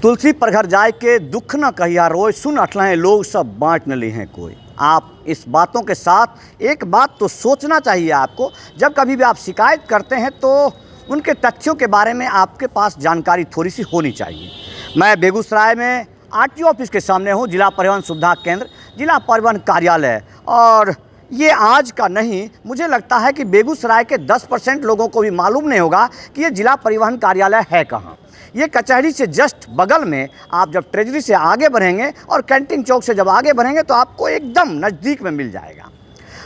तुलसी पर घर जाए के दुख न कहिया रोय, सुन अठलाएं लोग सब बांट न ली हैं कोई। आप इस बातों के साथ एक बात तो सोचना चाहिए आपको, जब कभी भी आप शिकायत करते हैं तो उनके तथ्यों के बारे में आपके पास जानकारी थोड़ी सी होनी चाहिए। मैं बेगूसराय में आरटीओ ऑफिस के सामने हूँ, जिला परिवहन सुविधा केंद्र, जिला परिवहन कार्यालय। और ये आज का नहीं, मुझे लगता है कि बेगूसराय के 10% लोगों को भी मालूम नहीं होगा कि ये जिला परिवहन कार्यालय है कहाँ। ये कचहरी से जस्ट बगल में, आप जब ट्रेजरी से आगे बढ़ेंगे और कैंटीन चौक से जब आगे बढ़ेंगे तो आपको एकदम नज़दीक में मिल जाएगा।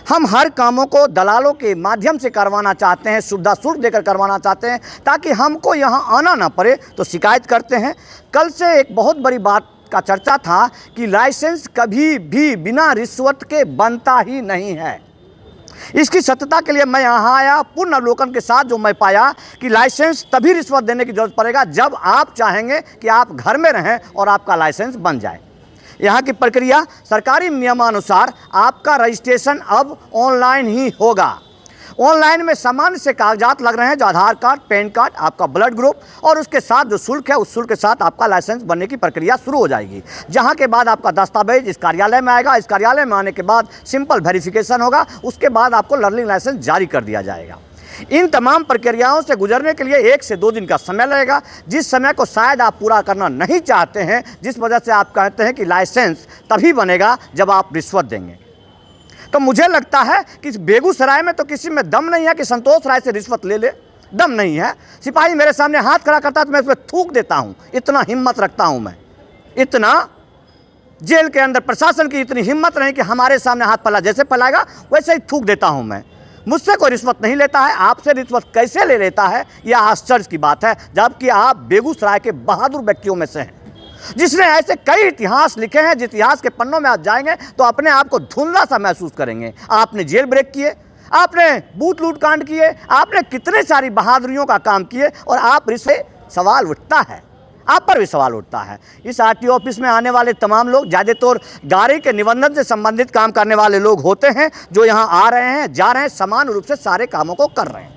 हम हर कामों को दलालों के माध्यम से करवाना चाहते हैं, सुविधा शुल्क देकर करवाना चाहते हैं ताकि हमको यहाँ आना ना पड़े, तो शिकायत करते हैं। कल से एक बहुत बड़ी बात का चर्चा था कि लाइसेंस कभी भी बिना रिश्वत के बनता ही नहीं है। इसकी सत्यता के लिए मैं यहाँ आया, पूर्ण अवलोकन के साथ जो मैं पाया कि लाइसेंस तभी रिश्वत देने की जरूरत पड़ेगा जब आप चाहेंगे कि आप घर में रहें और आपका लाइसेंस बन जाए। यहाँ की प्रक्रिया सरकारी नियमानुसार आपका रजिस्ट्रेशन अब ऑनलाइन ही होगा। ऑनलाइन में सामान्य से कागजात लग रहे हैं, जो आधार कार्ड, पैन कार्ड, आपका ब्लड ग्रुप और उसके साथ जो शुल्क है, उस शुल्क के साथ आपका लाइसेंस बनने की प्रक्रिया शुरू हो जाएगी। जहां के बाद आपका दस्तावेज इस कार्यालय में आएगा। इस कार्यालय में आने के बाद सिंपल वेरिफिकेशन होगा, उसके बाद आपको लर्निंग लाइसेंस जारी कर दिया जाएगा। इन तमाम प्रक्रियाओं से गुजरने के लिए 1 से 2 दिन का समय लगेगा, जिस समय को शायद आप पूरा करना नहीं चाहते हैं, जिस वजह से आप कहते हैं कि लाइसेंस तभी बनेगा जब आप रिश्वत देंगे। तो मुझे लगता है कि बेगूसराय में तो किसी में दम नहीं है कि संतोष राय से रिश्वत ले ले, दम नहीं है। सिपाही मेरे सामने हाथ खड़ा करता है तो मैं उस पर थूक देता हूँ, इतना हिम्मत रखता हूँ मैं। इतना जेल के अंदर प्रशासन की इतनी हिम्मत नहीं कि हमारे सामने हाथ फैला, जैसे फैलाएगा वैसे ही थूक देता हूँ मैं। मुझसे कोई रिश्वत नहीं लेता है, आपसे रिश्वत कैसे ले लेता है यह आश्चर्य की बात है, जबकि आप बेगूसराय के बहादुर व्यक्तियों में से हैं, जिसने ऐसे कई इतिहास लिखे हैं। जिस इतिहास के पन्नों में आप जाएंगे तो अपने आप को धुंधला सा महसूस करेंगे। आपने जेल ब्रेक किए, आपने बूथ लूट कांड किए, आपने कितने सारी बहादुरियों का काम किए, और आप रिश्वत सवाल उठता है, आप पर भी सवाल उठता है। इस आरटीओ ऑफिस में आने वाले तमाम लोग ज़्यादातर गाड़ी के निबंधन से संबंधित काम करने वाले लोग होते हैं, जो यहाँ आ रहे हैं, जा रहे हैं, समान रूप से सारे कामों को कर रहे हैं।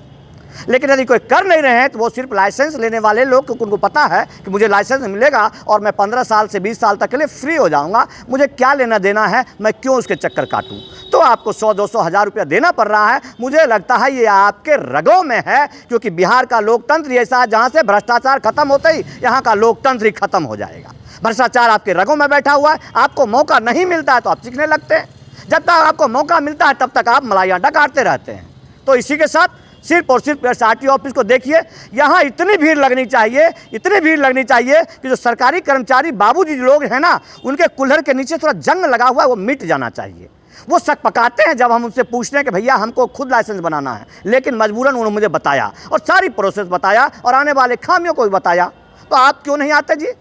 लेकिन यदि कोई कर नहीं रहे हैं तो वो सिर्फ लाइसेंस लेने वाले लोग, क्योंकि उनको पता है कि मुझे लाइसेंस मिलेगा और मैं 15 साल से 20 साल तक के लिए फ्री हो जाऊंगा, मुझे क्या लेना देना है, मैं क्यों उसके चक्कर काटूं। तो आपको 100-200 हज़ार रुपया देना पड़ रहा है। मुझे लगता है ये आपके रगों में है, क्योंकि बिहार का लोकतंत्र ऐसा है जहाँ से भ्रष्टाचार खत्म होते ही यहाँ का लोकतंत्र ही खत्म हो जाएगा। भ्रष्टाचार आपके रगों में बैठा हुआ है। आपको मौका नहीं मिलता है तो आप चीखने लगते हैं, जब तक आपको मौका मिलता है तब तक आप मलाई अड्डा काटते रहते हैं। तो इसी के साथ सिर्फ और सिर्फ आरटीओ ऑफिस को देखिए, यहाँ इतनी भीड़ लगनी चाहिए, इतनी भीड़ लगनी चाहिए कि जो सरकारी कर्मचारी बाबूजी लोग हैं ना, उनके कुल्हड़ के नीचे थोड़ा जंग लगा हुआ है, वो मिट जाना चाहिए। वो शक पकाते हैं जब हम उनसे पूछते हैं कि भैया हमको खुद लाइसेंस बनाना है, लेकिन मजबूरन उन्होंने मुझे बताया और सारी प्रोसेस बताया और आने वाले खामियों को भी बताया। तो आप क्यों नहीं आते जी?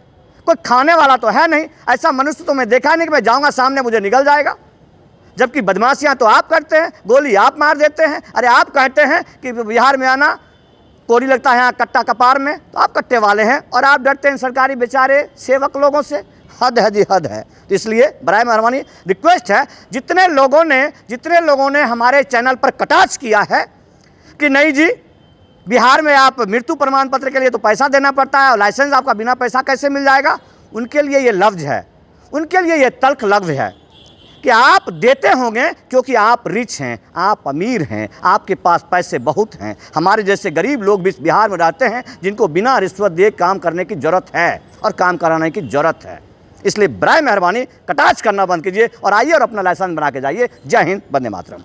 कोई खाने वाला तो है नहीं, ऐसा मनुष्य तो मैं देखा नहीं कि मैं जाऊँगा सामने मुझे निकल जाएगा। जबकि बदमाशियां तो आप करते हैं, गोली आप मार देते हैं। अरे आप कहते हैं कि बिहार में आना कोरी लगता है यहाँ कट्टा कपार में, तो आप कट्टे वाले हैं और आप डरते हैं सरकारी बेचारे सेवक लोगों से। हद है जी, हद है। तो इसलिए बराए मेहरबानी रिक्वेस्ट है, जितने लोगों ने हमारे चैनल पर कटाक्ष किया है कि नहीं जी बिहार में आप मृत्यु प्रमाण पत्र के लिए तो पैसा देना पड़ता है और लाइसेंस आपका बिना पैसा कैसे मिल जाएगा, उनके लिए ये लफ्ज़ है, उनके लिए ये तल्ख लफ्ज़ है कि आप देते होंगे क्योंकि आप रिच हैं, आप अमीर हैं, आपके पास पैसे बहुत हैं। हमारे जैसे गरीब लोग भी बिहार में रहते हैं, जिनको बिना रिश्वत दिए काम करने की ज़रूरत है और काम कराने की ज़रूरत है। इसलिए बराए मेहरबानी कटाक्ष करना बंद कीजिए और आइए और अपना लाइसेंस बना के जाइए। जय हिंद, वंदे मातरम।